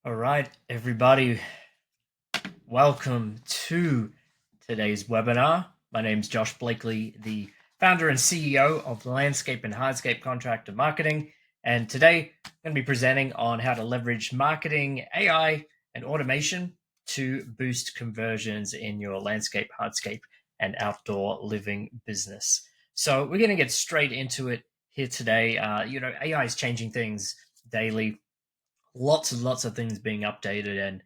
All right, everybody, welcome to today's webinar. My name is Josh Blakeley, the founder and CEO of Landscape and Hardscape Contractor Marketing. And today I'm going to be presenting on how to leverage marketing, AI, and automation to boost conversions in your landscape, hardscape, and outdoor living business. So we're going to get straight into it here today. AI is changing things daily, lots and lots of things being updated, and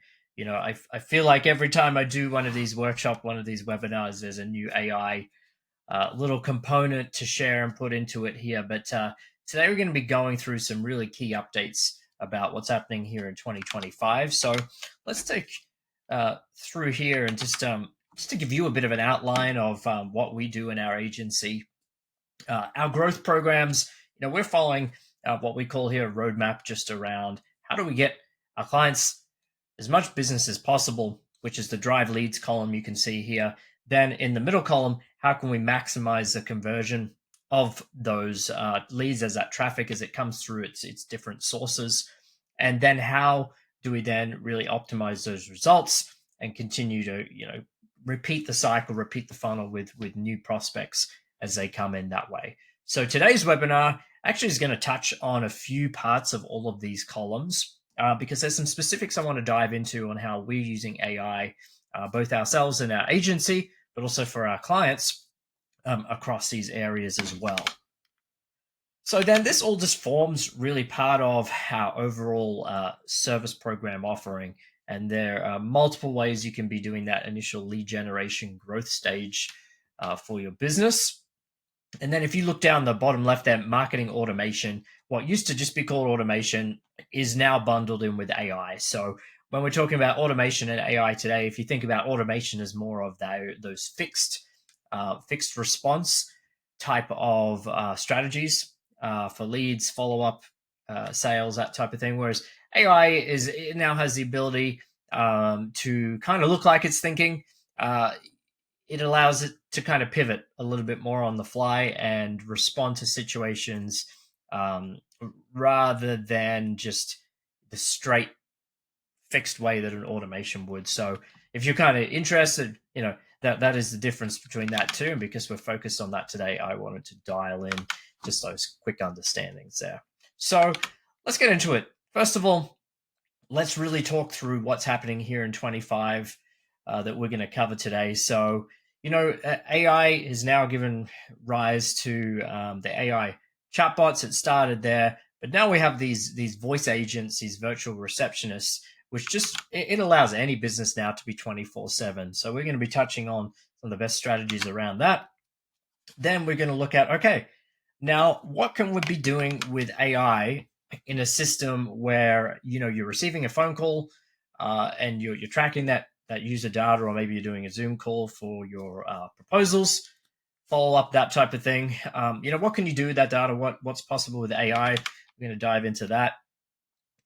I feel like every time I do one of these webinars, there's a new AI little component to share and put into it here. But today we're going to be going through some really key updates about what's happening here in 2025. So let's take through here and just to give you a bit of an outline of what we do in our agency. Our growth programs, we're following what we call here a roadmap, just around how do we get our clients as much business as possible, which is the drive leads column you can see here. Then in the middle column, how can we maximize the conversion of those leads as that traffic as it comes through its different sources? And then how do we then really optimize those results and continue to repeat the cycle, repeat the funnel with new prospects as they come in that way. So today's webinar actually is going to touch on a few parts of all of these columns because there's some specifics I want to dive into on how we're using AI, both ourselves and our agency, but also for our clients across these areas as well. So then this all just forms really part of our overall service program offering. And there are multiple ways you can be doing that initial lead generation growth stage for your business. And then if you look down the bottom left there, marketing automation, what used to just be called automation is now bundled in with AI. So when we're talking about automation and AI today, if you think about automation as more of those fixed response type of strategies for leads, follow-up, sales, that type of thing. Whereas AI it now has the ability to kind of look like it's thinking. It allows it to kind of pivot a little bit more on the fly and respond to situations rather than just the straight fixed way that an automation would. So if you're kind of interested, that is the difference between that too. And because we're focused on that today, I wanted to dial in just those quick understandings there. So let's get into it. First of all, let's really talk through what's happening here in 25 that we're going to cover today. So, AI has now given rise to the AI chatbots. It started there, but now we have these voice agents, these virtual receptionists, which it allows any business now to be 24/7. So we're going to be touching on some of the best strategies around that. Then we're going to look at, okay, now what can we be doing with AI in a system where you're receiving a phone call and you're tracking that user data, or maybe you're doing a Zoom call for your proposals, follow up, that type of thing. What can you do with that data? What's possible with AI? We're going to dive into that.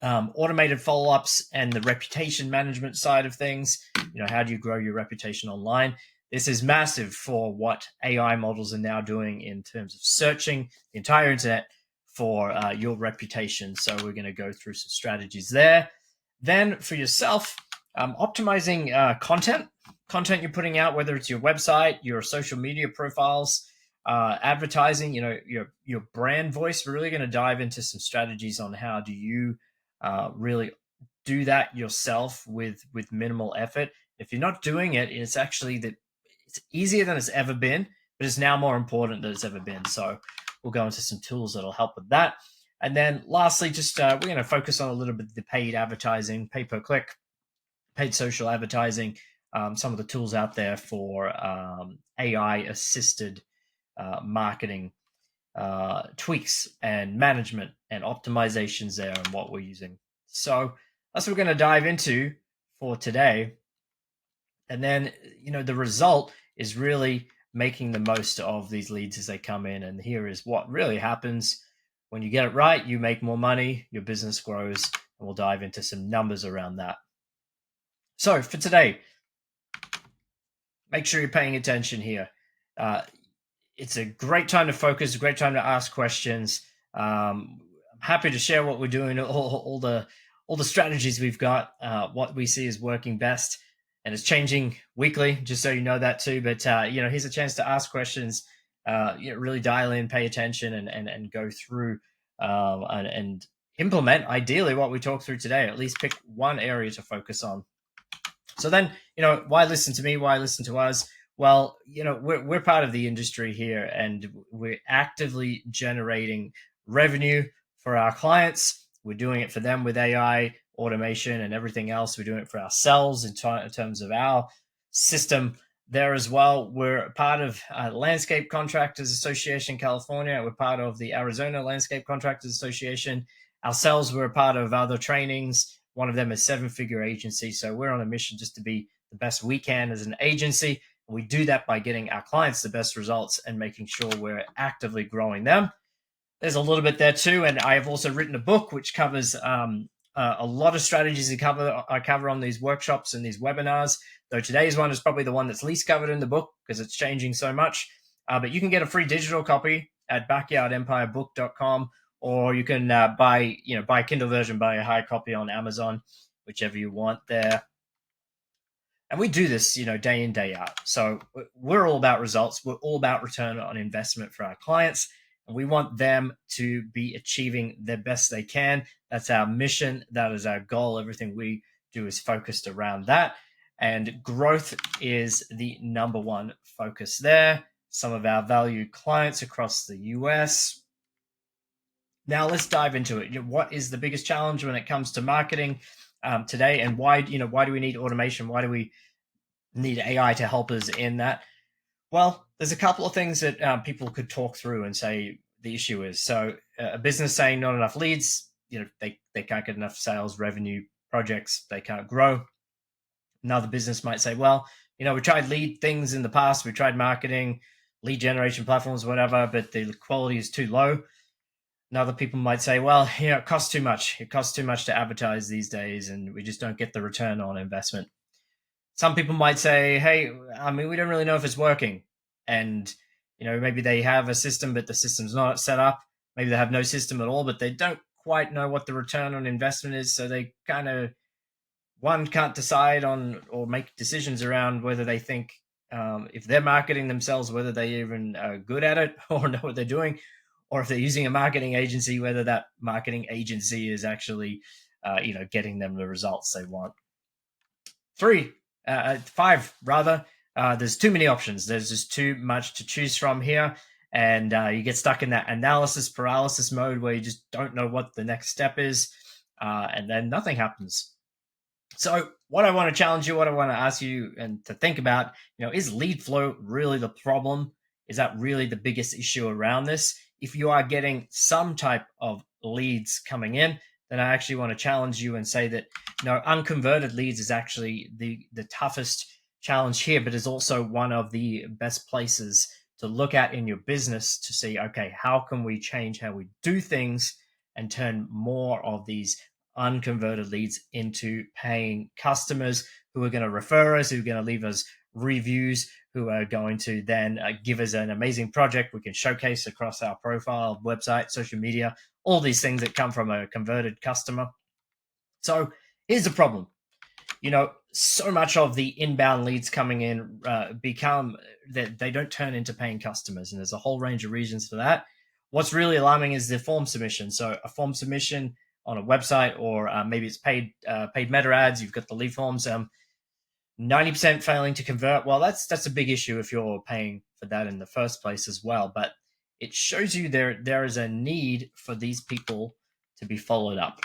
Automated follow-ups and the reputation management side of things. How do you grow your reputation online? This is massive for what AI models are now doing in terms of searching the entire internet for your reputation. So we're going to go through some strategies there. Then for yourself, optimizing content you're putting out, whether it's your website, your social media profiles, advertising, your brand voice. We're really going to dive into some strategies on how do you really do that yourself with minimal effort. If you're not doing it, it's actually it's easier than it's ever been, but it's now more important than it's ever been. So we'll go into some tools that'll help with that. And then lastly, just we're going to focus on a little bit of the paid advertising, pay per click, paid social advertising, some of the tools out there for AI assisted marketing tweaks and management and optimizations there, and what we're using. So that's what we're going to dive into for today. And then, the result is really making the most of these leads as they come in. And here is what really happens when you get it right. You make more money, your business grows, and we'll dive into some numbers around that. So for today, make sure you're paying attention here. It's a great time to focus, a great time to ask questions. I'm happy to share what we're doing, all all the strategies we've got, what we see is working best, and it's changing weekly. Just so you know that too. But here's a chance to ask questions. Really dial in, pay attention, and go through and implement ideally what we talked through today. At least pick one area to focus on. So then, why listen to me? Why listen to us? Well, we're part of the industry here, and we're actively generating revenue for our clients. We're doing it for them with AI, automation, and everything else. We're doing it for ourselves in terms of our system there as well. We're part of Landscape Contractors Association California. We're part of the Arizona Landscape Contractors Association. Ourselves, we're a part of other trainings. One of them is seven-figure agency. So we're on a mission just to be the best we can as an agency. And we do that by getting our clients the best results and making sure we're actively growing them. There's a little bit there too. And I have also written a book which covers a lot of strategies I cover on these workshops and these webinars, though today's one is probably the one that's least covered in the book because it's changing so much. But you can get a free digital copy at backyardempirebook.com, or you can buy Kindle version, buy a hard copy on Amazon, whichever you want there. And we do this, day in, day out. So we're all about results. We're all about return on investment for our clients. And we want them to be achieving the best they can. That's our mission. That is our goal. Everything we do is focused around that. And growth is the number one focus there. Some of our valued clients across the US. Now let's dive into it. What is the biggest challenge when it comes to marketing today, and why do we need automation? Why do we need AI to help us in that? Well, there's a couple of things that people could talk through and say the issue is. So a business saying not enough leads, they can't get enough sales, revenue, projects, they can't grow. Another business might say, well, we tried lead things in the past, we tried marketing, lead generation platforms, whatever, but the quality is too low. And other people might say, well, it costs too much. It costs too much to advertise these days, and we just don't get the return on investment. Some people might say, hey, we don't really know if it's working. And, maybe they have a system, but the system's not set up. Maybe they have no system at all, but they don't quite know what the return on investment is. So they kind of, can't decide on or make decisions around whether they think if they're marketing themselves, whether they even are good at it or know what they're doing, or if they're using a marketing agency, whether that marketing agency is actually, getting them the results they want. 5 rather. There's too many options. There's just too much to choose from here. And you get stuck in that analysis paralysis mode where you just don't know what the next step is. And then nothing happens. So what I want to challenge you, what I want to ask you and to think about, is lead flow really the problem? Is that really the biggest issue around this? If you are getting some type of leads coming in, then I actually want to challenge you and say that, unconverted leads is actually the toughest challenge here, but is also one of the best places to look at in your business to see, okay, how can we change how we do things and turn more of these unconverted leads into paying customers who are going to refer us, who are going to leave us reviews, who are going to then give us an amazing project we can showcase across our profile, website, social media, all these things that come from a converted customer. So here's the problem. So much of the inbound leads coming in become that they don't turn into paying customers. And there's a whole range of reasons for that. What's really alarming is the form submission. So a form submission on a website, or maybe it's paid meta ads, you've got the lead forms, 90% failing to convert. Well, that's a big issue if you're paying for that in the first place as well. But it shows you there is a need for these people to be followed up.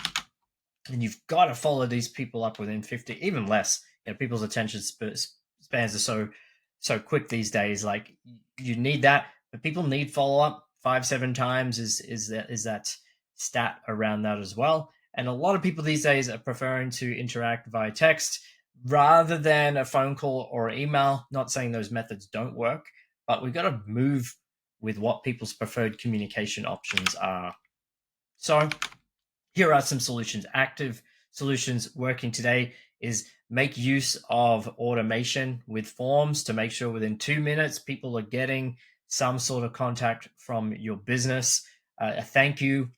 And you've got to follow these people up within 50, even less. People's attention spans are so quick these days. Like, you need that, but people need follow up 5-7 times is that stat around that as well. And a lot of people these days are preferring to interact via text rather than a phone call or email. Not saying those methods don't work, but we've got to move with what people's preferred communication options are. So here are some solutions. Active solutions working today is make use of automation with forms to make sure within 2 minutes people are getting some sort of contact from your business. A thank you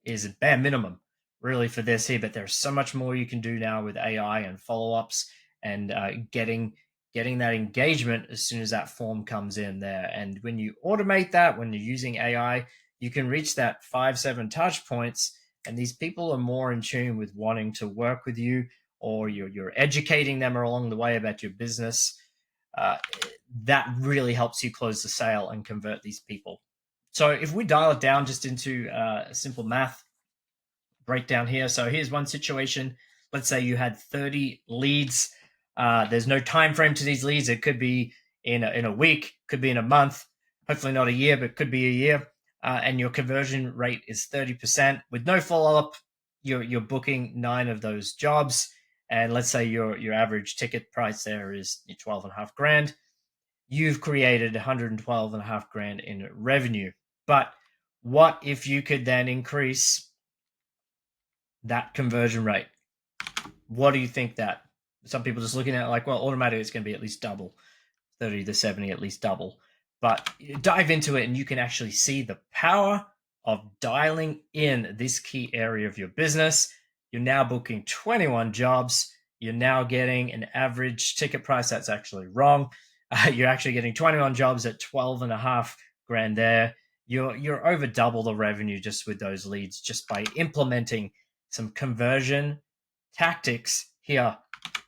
is a bare minimum. really for this here, but there's so much more you can do now with AI and follow-ups and getting that engagement as soon as that form comes in there. And when you automate that, when you're using AI, you can reach that 5-7 touch points, and these people are more in tune with wanting to work with you, or you're educating them along the way about your business. uh, that really helps you close the sale and convert these people. So if we dial it down just into a simple math breakdown here. So here's one situation. Let's say you had 30 leads. There's no time frame to these leads. It could be in a week, could be in a month, hopefully not a year, but could be a year. And your conversion rate is 30% with no follow-up. You're booking 9 of those jobs. And let's say your average ticket price there is 12.5 grand. You've created 112.5 grand in revenue. But what if you could then increase that conversion rate? What do you think that? Some people just looking at it like, well, automatically it's going to be at least double, 30 to 70, at least double. But dive into it and you can actually see the power of dialing in this key area of your business. You're now booking 21 jobs. You're now getting an average ticket price. That's actually wrong. You're actually getting 21 jobs at 12.5 grand there. You're over double the revenue just with those leads, just by implementing some conversion tactics here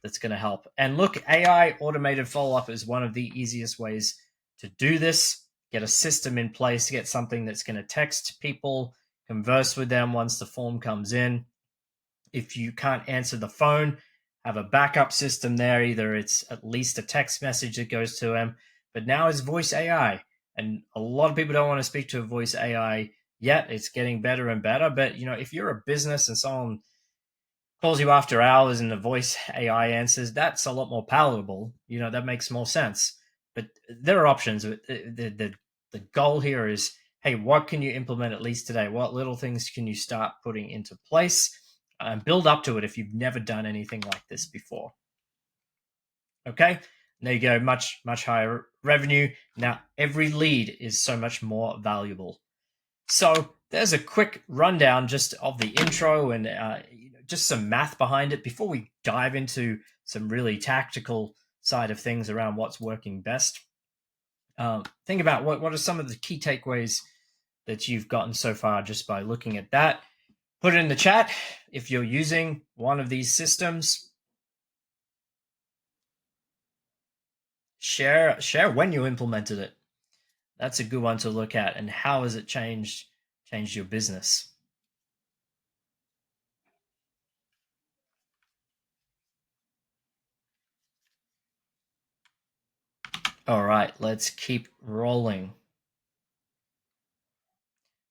that's going to help. And look, AI automated follow-up is one of the easiest ways to do this. Get a system in place, get something that's going to text people, converse with them once the form comes in. If you can't answer the phone, have a backup system there. Either it's at least a text message that goes to them, but now it's voice AI. And a lot of people don't want to speak to a voice AI yet. It's getting better and better. But if you're a business and someone calls you after hours and the voice AI answers, that's a lot more palatable. That makes more sense. But there are options. The goal here is, hey, what can you implement at least today? What little things can you start putting into place and build up to it if you've never done anything like this before? Okay, there you go. Much higher revenue. Now every lead is so much more valuable. So there's a quick rundown just of the intro and just some math behind it before we dive into some really tactical side of things around what's working best. Think about what are some of the key takeaways that you've gotten so far just by looking at that. Put it in the chat if you're using one of these systems. Share when you implemented it. That's a good one to look at, and how has it changed your business. All right, let's keep rolling.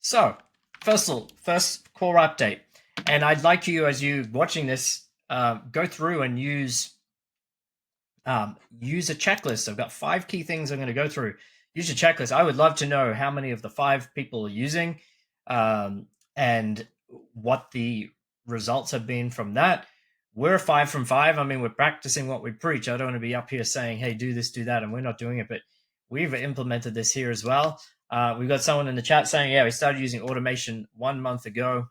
So, first core update, and I'd like you, as you watching this, go through and use a checklist. I've got 5 key things I'm going to go through. Use a checklist. I would love to know how many of the 5 people are using, and what the results have been from that. We're 5 from 5. I mean, we're practicing what we preach. I don't want to be up here saying, hey, do this, do that, and we're not doing it, but we've implemented this here as well. We've got someone in the chat saying, yeah, we started using automation 1 month ago.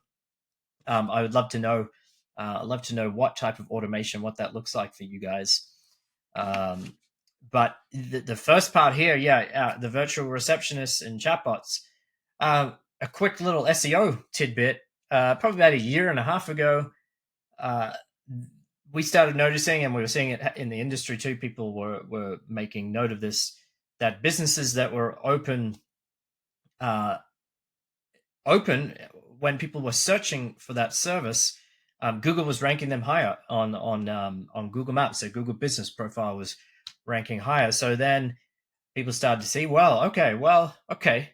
I would love to know. I'd love to know what type of automation, what that looks like for you guys. But the first part here, the virtual receptionists and chatbots. A quick little SEO tidbit. Probably about a year and a half ago, we started noticing, and we were seeing it in the industry too, people were making note of this, that businesses that were open when people were searching for that service, Google was ranking them higher on Google Maps. So Google Business Profile was ranking higher. So then people started to see, okay,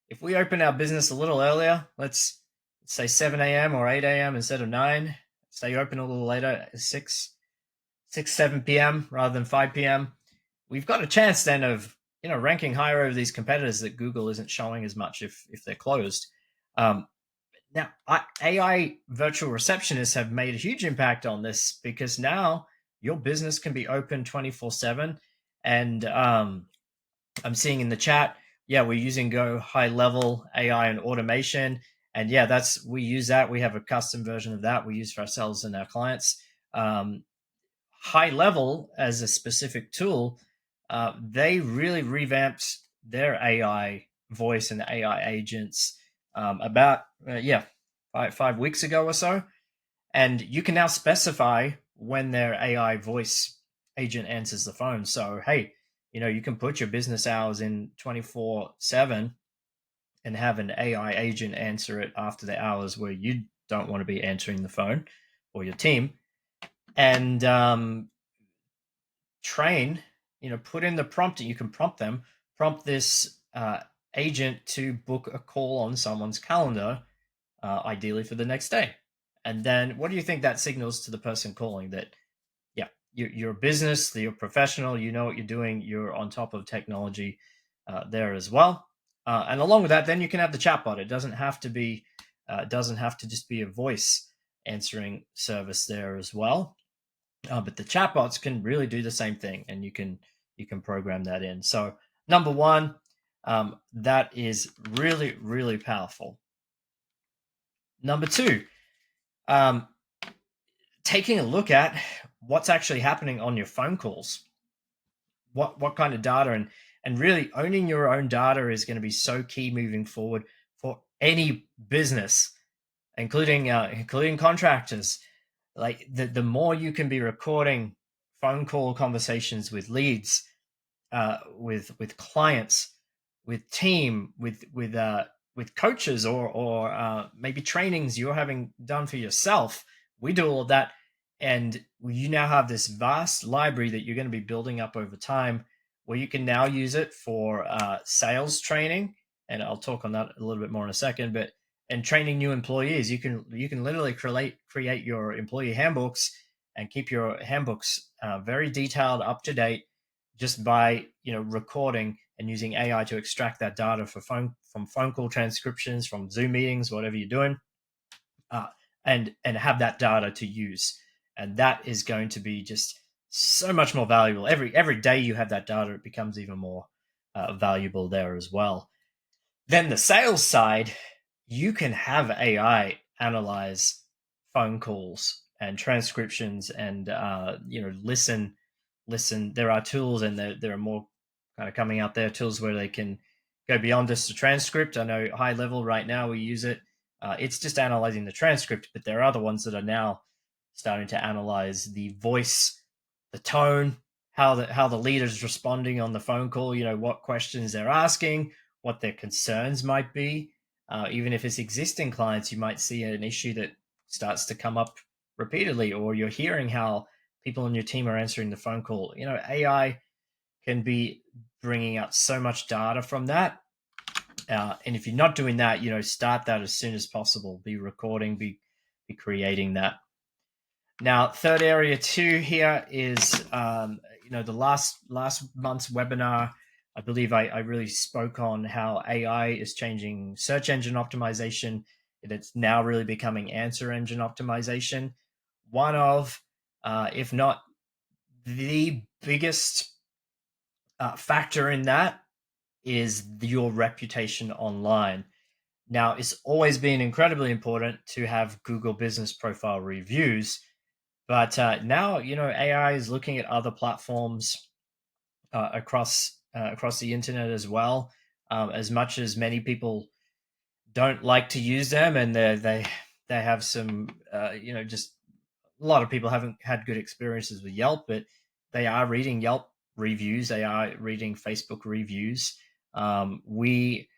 if we open our business a little earlier, let's say 7 a.m. or 8 a.m. instead of 9, stay open a little later, 7 p.m. rather than 5 p.m. We've got a chance then of ranking higher over these competitors that Google isn't showing as much if they're closed. Now, AI virtual receptionists have made a huge impact on this, because now your business can be open 24/7. And I'm seeing in the chat, we're using Go high level AI and automation. And yeah, we use that. We have a custom version of that we use for ourselves and our clients. Um, High level as a specific tool, they really revamped their AI voice and AI agents about yeah 5 weeks ago or so, and you can now specify when their AI voice agent answers the phone. So hey, you can put your business hours in 24/7 and have an AI agent answer it after the hours where you don't want to be answering the phone, or your team, and train, put in the prompt. You can prompt this agent to book a call on someone's calendar, ideally for the next day. And then what do you think that signals to the person calling? That, yeah, you're a business, you're professional, you know what you're doing, you're on top of technology there as well. And along with that, then you can have the chatbot. It doesn't have to just be a voice answering service there as well. But the chatbots can really do the same thing, and you can program that in. So number one, that is really really powerful. Number two, um, taking a look at what's actually happening on your phone calls. What kind of data, and really owning your own data is going to be so key moving forward for any business, including contractors. Like the more you can be recording phone call conversations with leads, with clients, with team, with coaches, or maybe trainings you're having done for yourself. We do all of that, and you now have this vast library that you're going to be building up over time, where you can now use it for sales training, and I'll talk on that a little bit more in a second. But and training new employees, you can literally create your employee handbooks and keep your handbooks very detailed, up to date, just by recording and using AI to extract that data from phone call transcriptions, from Zoom meetings, whatever you're doing, uh, and have that data to use. And that is going to be just so much more valuable. Every day you have that data, it becomes even more valuable there as well. Then the sales side, you can have AI analyze phone calls and transcriptions, and listen. There are tools, and there are more kind of coming out there, tools where they can go beyond just the transcript. I know high level right now we use it. It's just analyzing the transcript, but there are other ones that are now starting to analyze the voice, the tone, how the leader's responding on the phone call. What questions they're asking, what their concerns might be. Even if it's existing clients, you might see an issue that starts to come up repeatedly, or you're hearing how people on your team are answering the phone call. AI can be bringing out so much data from that. And if you're not doing that, start that as soon as possible. Be recording, be creating that. Now, third area too here is, the last month's webinar, I believe I really spoke on how AI is changing search engine optimization. It's now really becoming answer engine optimization. One of, if not the biggest factor in that, is your reputation online. Now, it's always been incredibly important to have Google Business Profile reviews, but now AI is looking at other platforms across the internet as well. As much as many people don't like to use them, and they have some just a lot of people haven't had good experiences with Yelp, but they are reading Yelp reviews. They are reading Facebook reviews. We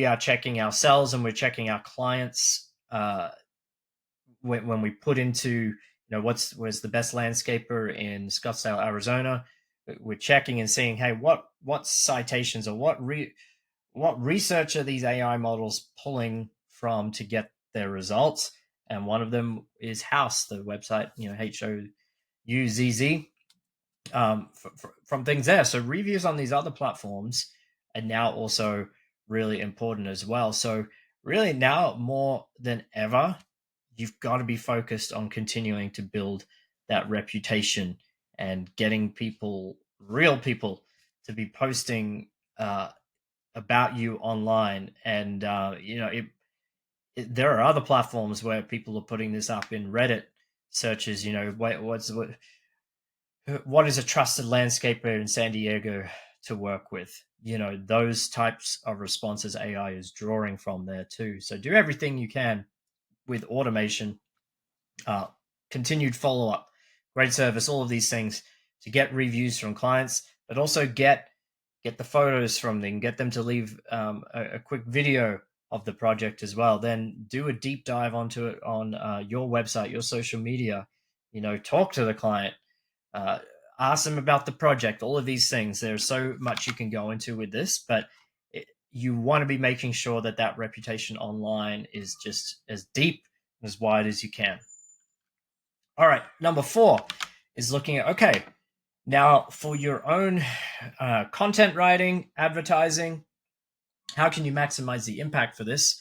are checking ourselves, and we're checking our clients when we put into where's the best landscaper in Scottsdale, Arizona. We're checking and seeing, hey, what citations, or what research are these AI models pulling from to get their results. And one of them is House, the website, HOUZZ, from things there. So reviews on these other platforms are now also really important as well. So really now more than ever, you've got to be focused on continuing to build that reputation and getting real people, to be posting about you online. And there are other platforms where people are putting this up in Reddit searches. What is a trusted landscaper in San Diego to work with? Those types of responses AI is drawing from there too. So do everything you can with automation, uh, continued follow up, great service, all of these things to get reviews from clients, but also get the photos from them, get them to leave a quick video of the project as well. Then do a deep dive onto it on your website, your social media. Talk to the client, uh, ask them about the project, all of these things. There's so much you can go into with this, but you want to be making sure that that reputation online is just as deep and as wide as you can. All right, number 4 is looking at, okay, now for your own content writing, advertising, how can you maximize the impact for this?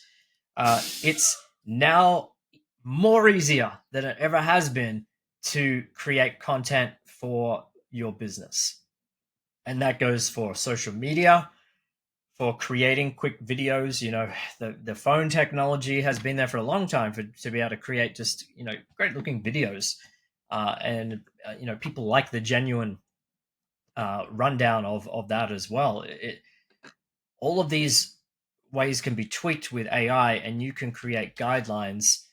It's now more easier than it ever has been to create content for your business. And that goes for social media, for creating quick videos. The phone technology has been there for a long time to be able to create just, great looking videos. And people like the genuine rundown of that as well. All of these ways can be tweaked with AI, and you can create guidelines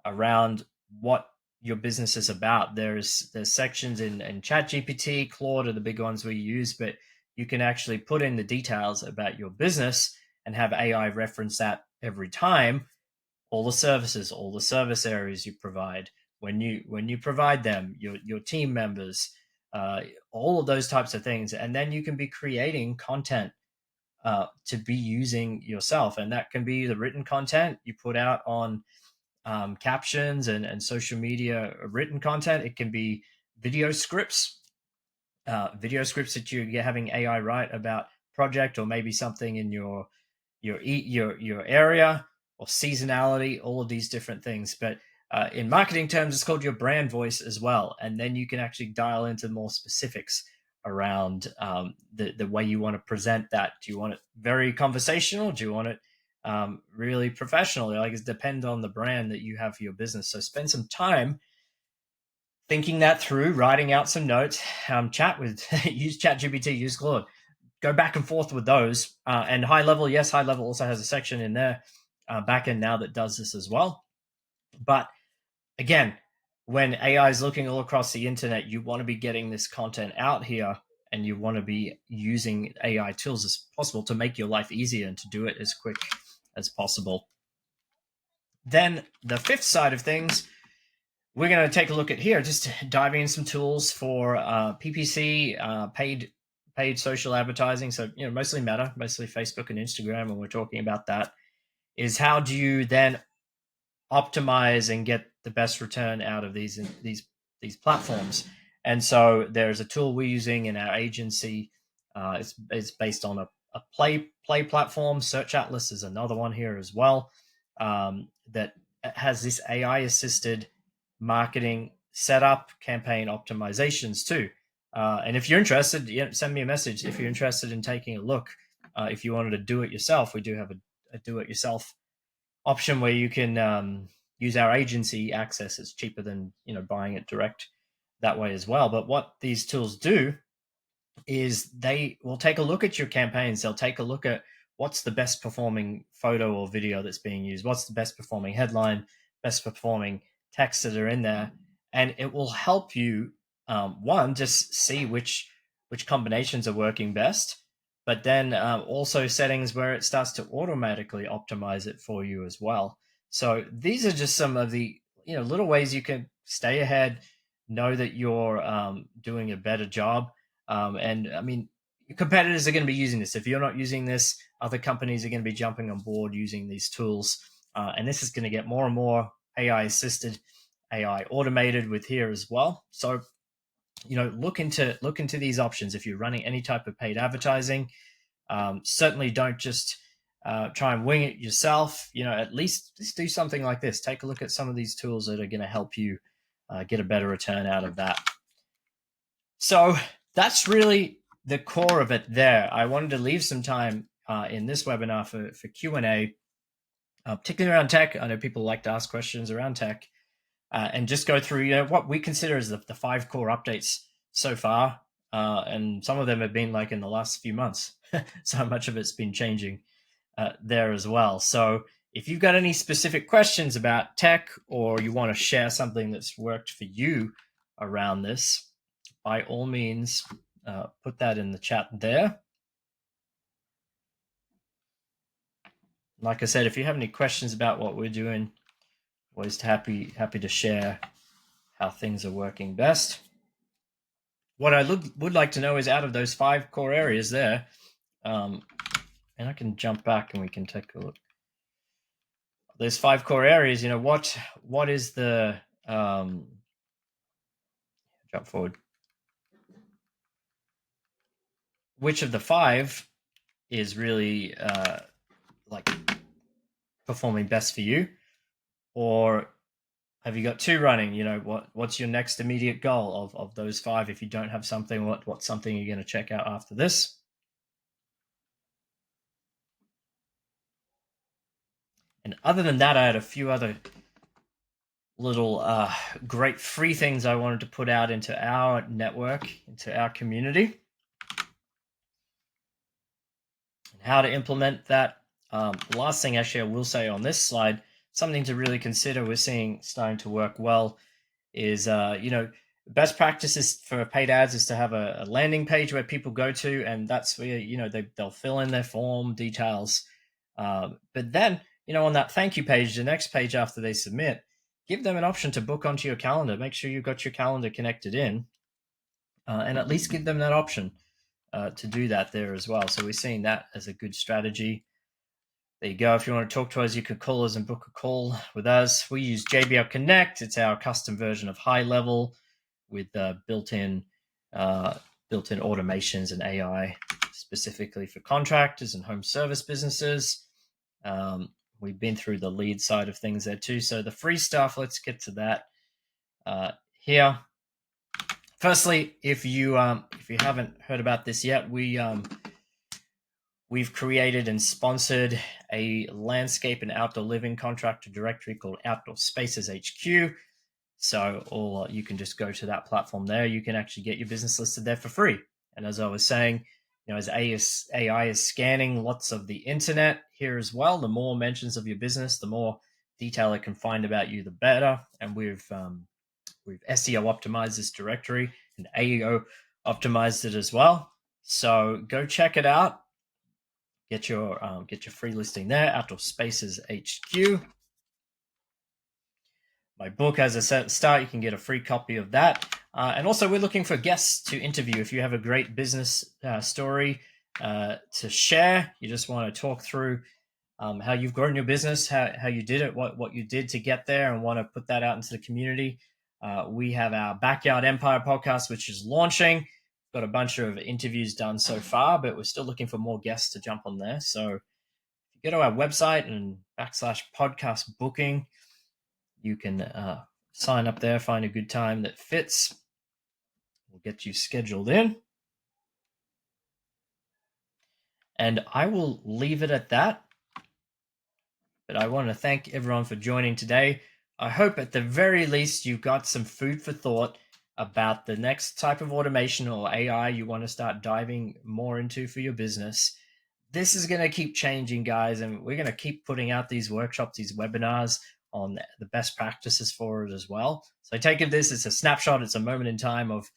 around what your business is about. There's sections in ChatGPT, Claude are the big ones we use, but you can actually put in the details about your business and have AI reference that every time. All the services, all the service areas you provide, when you provide them, your team members, all of those types of things, and then you can be creating content to be using yourself, and that can be the written content you put out on captions and social media written content. It can be video scripts that you're having AI write about project, or maybe something in your area, or seasonality, all of these different things. But in marketing terms, it's called your brand voice as well. And then you can actually dial into more specifics around the way you want to present that. Do you want it very conversational? Do you want it really professional? Like, it depends on the brand that you have for your business. So spend some time thinking that through, writing out some notes, use ChatGPT, use Claude, go back and forth with those. And high level, yes, high level also has a section in there, backend now, that does this as well. But again, when AI is looking all across the internet, you want to be getting this content out here, and you want to be using AI tools as possible to make your life easier and to do it as quick as possible. Then the 5th side of things, we're going to take a look at here, just diving in some tools for PPC, paid social advertising. So, mostly Meta, mostly Facebook and Instagram, when we're talking about that, is how do you then optimize and get the best return out of these platforms. And so there's a tool we're using in our agency. It's based on a play platform. Search Atlas is another one here as well, that has this AI assisted marketing setup, campaign optimizations too. And if you're interested, send me a message if you're interested in taking a look. If you wanted to do it yourself, we do have a do it yourself option where you can use our agency access. It's cheaper than buying it direct that way as well. But what these tools do is they will take a look at your campaigns. They'll take a look at what's the best performing photo or video that's being used, what's the best performing headline, best performing text that are in there, and it will help you one, just see which combinations are working best, but then also settings where it starts to automatically optimize it for you as well. So these are just some of the little ways you can stay ahead, know that you're doing a better job. And I mean, competitors are going to be using this. If you're not using this, other companies are going to be jumping on board using these tools. And this is going to get more and more AI assisted, AI automated with here as well. So, look into these options if you're running any type of paid advertising. Certainly don't just try and wing it yourself. At least just do something like this. Take a look at some of these tools that are going to help you get a better return out of that. So that's really the core of it there. I wanted to leave some time in this webinar for Q&A. particularly around tech. I know people like to ask questions around tech, and just go through what we consider as the 5 core updates so far. And some of them have been like in the last few months. So much of it's been changing there as well. So if you've got any specific questions about tech, or you want to share something that's worked for you around this, by all means, put that in the chat there. Like I said, if you have any questions about what we're doing, always happy to share how things are working best. What I would like to know is, out of those 5 core areas there, and I can jump back and we can take a look. Those 5 core areas, what is the jump forward? Which of the 5 is really like performing best for you? Or have you got 2 running? What's your next immediate goal of those 5? If you don't have something, what's something you're going to check out after this? And other than that, I had a few other little great free things I wanted to put out into our network, into our community, and how to implement that. The last thing actually I will say on this slide, something to really consider, we're seeing starting to work well, is best practices for paid ads is to have a landing page where people go to, and that's where they'll fill in their form details, but then on that thank you page, the next page after they submit, give them an option to book onto your calendar. Make sure you've got your calendar connected in, and at least give them that option to do that there as well. So we're seeing that as a good strategy. There you go. If you want to talk to us, you could call us and book a call with us. We use JBL Connect. It's our custom version of High Level with built-in automations and AI specifically for contractors and home service businesses. We've been through the lead side of things there too. So the free stuff, let's get to that here. Firstly, if you haven't heard about this yet, we've created and sponsored a landscape and outdoor living contractor directory called Outdoor Spaces HQ. So you can just go to that platform there. You can actually get your business listed there for free. And as I was saying, as AI is scanning lots of the internet here as well, the more mentions of your business, the more detail it can find about you, the better. And we've SEO optimized this directory and AEO optimized it as well. So go check it out. Get your free listing there, Outdoor Spaces HQ. My book, as I said at the start, you can get a free copy of that. And also, we're looking for guests to interview. If you have a great business story to share, you just want to talk through how you've grown your business, how you did it, what you did to get there, and want to put that out into the community. We have our Backyard Empire podcast, which is launching. Got a bunch of interviews done so far, but we're still looking for more guests to jump on there. So if you go to our website and /podcast booking, you can sign up there, find a good time that fits. We'll get you scheduled in. And I will leave it at that. But I want to thank everyone for joining today. I hope at the very least you got some food for thought about the next type of automation or AI you want to start diving more into for your business. This is going to keep changing, guys, and we're going to keep putting out these workshops, these webinars on the best practices for it as well. So I take it this is a snapshot. It's a moment in time of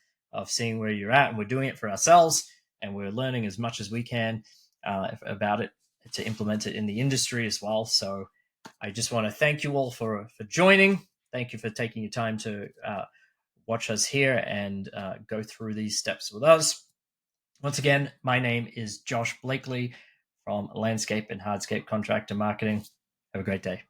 seeing where you're at, and we're doing it for ourselves, and we're learning as much as we can about it to implement it in the industry as well. So I just want to thank you all for joining. Thank you for taking your time to watch us here and go through these steps with us. Once again, my name is Josh Blakeley from Landscape and Hardscape Contractor Marketing. Have a great day.